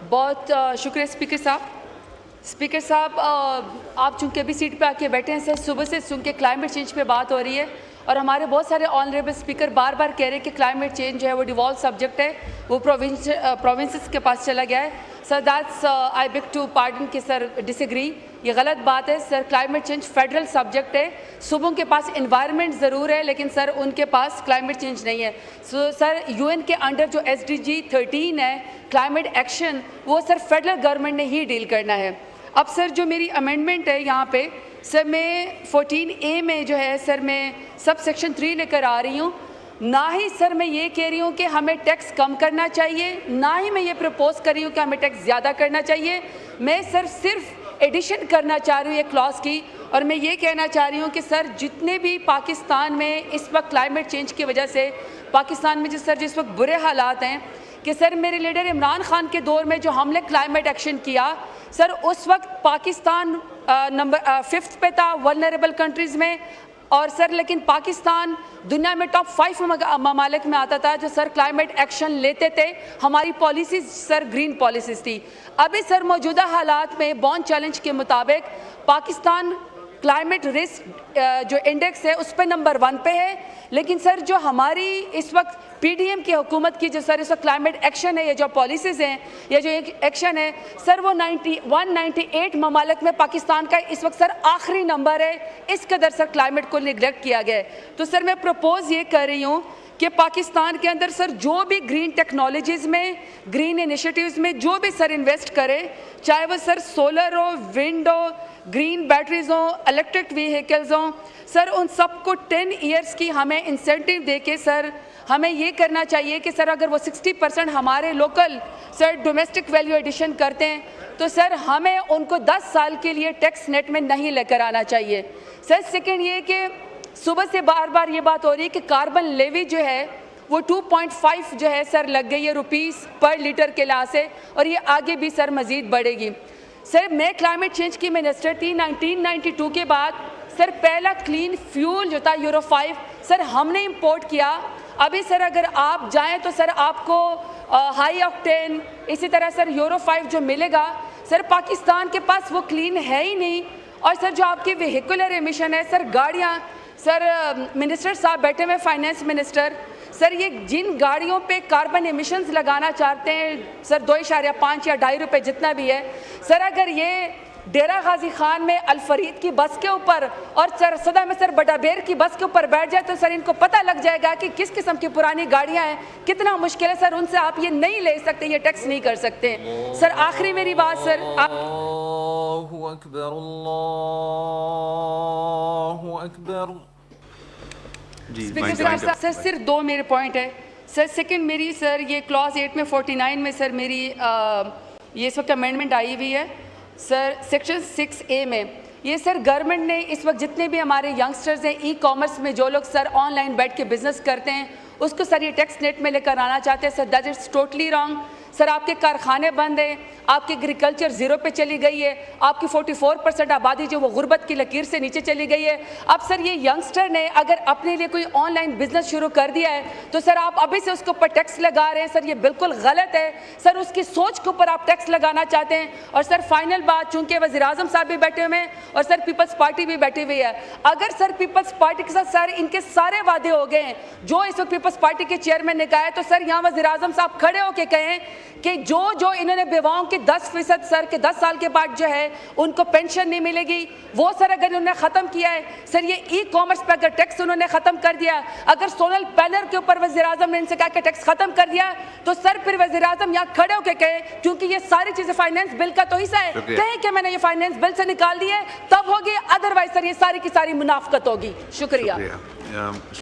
बहुत शुक्रिया स्पीकर साहब। स्पीकर साहब, आप चूंकि अभी सीट पे आके बैठे हैं सर, सुबह से चूंकि क्लाइमेट चेंज पे बात हो रही है और हमारे बहुत सारे ऑनरेबल स्पीकर बार बार कह रहे हैं कि क्लाइमेट चेंज है वो डिवॉल्व सब्जेक्ट है, वो प्रोविंसेस के पास चला गया है। Sir that's I beg to pardon कि सर डिसएग्री, ये गलत बात है sir. Climate change federal subject है। सूबों के पास इन्वायरमेंट ज़रूर है लेकिन सर उनके पास क्लाइमेट चेंज नहीं है। सर यूएन के अंडर जो SDG 13 है क्लाइमेट एक्शन, वो सर फेडरल गवर्नमेंट ने ही डील करना है। अब सर जो मेरी अमेंडमेंट है यहाँ पे सर, मैं 14A में जो है सर मैं सब सेक्शन 3 लेकर आ रही हूँ। ना ही सर मैं ये कह रही हूँ कि हमें टैक्स कम करना चाहिए, ना ही मैं ये प्रपोज कर रही हूँ कि हमें टैक्स ज़्यादा करना चाहिए। मैं सर सिर्फ एडिशन करना चाह रही हूँ एक क्लॉज की, और मैं ये कहना चाह रही हूँ कि सर जितने भी पाकिस्तान में इस वक्त क्लाइमेट चेंज की वजह से पाकिस्तान में जिस वक्त बुरे हालात हैं कि सर मेरे लीडर इमरान खान के दौर में जो हमने क्लाइमेट एक्शन किया सर, उस वक्त पाकिस्तान नंबर 5th पे था वल्नरेबल कंट्रीज़ में, और सर लेकिन पाकिस्तान दुनिया में टॉप 5 ममालिक में आता था जो सर क्लाइमेट एक्शन लेते थे। हमारी पॉलिसीज़ सर ग्रीन पॉलिसीज़ थी। अभी सर मौजूदा हालात में बॉन्ड चैलेंज के मुताबिक पाकिस्तान क्लाइमेट रिस्क जो इंडेक्स है उस पर नंबर 1 पे है, लेकिन सर जो हमारी इस वक्त PDM की हुकूमत की जो सर इस वक्त क्लाइमेट एक्शन है, ये जो पॉलिसीज़ हैं, ये जो एक एक्शन है सर, वो 198 ममालिक में पाकिस्तान का इस वक्त सर आखिरी नंबर है। इस कदर सर क्लाइमेट को निगलेक्ट किया गया है। तो सर मैं प्रपोज ये कर रही हूँ कि पाकिस्तान के अंदर सर जो भी ग्रीन टेक्नोलॉजीज़ में, ग्रीन इनिशिएटिव्स में जो भी सर इन्वेस्ट करे, चाहे वो सर सोलर हो, विंड हो, ग्रीन बैटरीज हो, इलेक्ट्रिक व्हीकल्स हो, सर उन सबको 10 ईयर्स की हमें इंसेंटिव दे के सर हमें ये करना चाहिए कि सर अगर वो 60% हमारे local sir domestic value addition करते हैं तो सर हमें उनको 10 साल के लिए टैक्स नेट में नहीं लेकर आना चाहिए। सर सेकेंड ये कि सुबह से बार बार ये बात हो रही है कि कार्बन लेवी जो है वो 2.5 जो है सर लग गई है रुपीस पर लीटर के लिहाज से, और ये आगे भी सर मज़ीद बढ़ेगी। सर मैं क्लाइमेट चेंज की मिनिस्टर थी 1992 के बाद। सर पहला क्लीन फ्यूल जो था यूरो 5 सर हमने इंपोर्ट किया। अभी सर अगर आप जाएं तो सर आपको हाई ऑक्टेन, इसी तरह सर यूरो 5 जो मिलेगा सर पाकिस्तान के पास वो क्लीन है ही नहीं। और सर जो आपकी व्हीकुलर एमिशन है सर, गाड़ियाँ सर मिनिस्टर साहब बैठे हुए फाइनेंस मिनिस्टर, सर ये जिन गाड़ियों पे कार्बन एमिशंस लगाना चाहते हैं सर 2.5 या ₹2.5 जितना भी है सर, अगर ये डेरा गाजी खान में अलफरीद की बस के ऊपर और सर सदा में सर बटाबेर की बस के ऊपर बैठ जाए तो सर इनको पता लग जाएगा कि किस किस्म की पुरानी गाड़ियां हैं, कितना मुश्किल है सर। उनसे आप ये नहीं ले सकते, ये टैक्स नहीं कर सकते। सर आखिरी मेरी बात सर, अल्लाहु अकबर, अल्लाहु अकबर। स्पीकर साहब सर सिर्फ 2 मेरे पॉइंट है सर। सेकंड मेरी सर ये क्लॉज 8 में 49 में सर मेरी ये इस वक्त अमेंडमेंट आई हुई है सर सेक्शन 6A में। ये सर गवर्नमेंट ने इस वक्त जितने भी हमारे यंगस्टर्स हैं ई-कॉमर्स में जो लोग सर ऑनलाइन बैठ के बिजनेस करते हैं उसको सर ये टैक्स नेट में लेकर आना चाहते हैं sir, that is totally wrong. Sir आपके कारखाने बंद हैं, आपकी एग्रीकल्चर 0 पे चली गई है, आपकी 44% आबादी जो वो गुर्बत की लकीर से नीचे चली गई है। अब सर ये यंगस्टर ने अगर अपने लिए कोई ऑनलाइन बिजनेस शुरू कर दिया है तो सर आप अभी से उसके ऊपर टैक्स लगा रहे हैं सर, ये बिल्कुल गलत है सर। उसकी सोच के ऊपर आप टैक्स लगाना चाहते हैं। और सर फाइनल बात, चूंकि वज़ीर-ए-आज़म साहब भी बैठे हुए हैं और सर पीपल्स पार्टी भी बैठी हुई है, अगर सर पीपल्स पार्टी के साथ सर इनके सारे वादे हो गए हैं जो इस वक्त पीपल्स पार्टी के चेयरमैन ने कहा है, तो सर यहाँ वज़ीर-ए-आज़म साहब खड़े होकर कहें कि जो इन्होंने बेवाओं की 10% सर के 10 साल के बाद जो है उनको पेंशन नहीं मिलेगी, वो सर अगर उन्होंने ख़त्म किया है सर, ये ई-कॉमर्स पर अगर टैक्स उन्होंने ख़त्म कर दिया, अगर सोलर पैनल के ऊपर वज़ीर-ए-आज़म ने इनसे कहा कि टैक्स ख़त्म कर दिया, तो सर फिर वज़ीर-ए-आज़म यहाँ खड़े होकर कहे, क्योंकि ये सारी चीज़ें फाइनेंस बिल का तो हिस्सा है, कहें कि मैंने ये फाइनेंस बिल से निकाल दी है तब होगी, अदरवाइज सर ये सारी की सारी मुनाफकत होगी। शुक्रिया।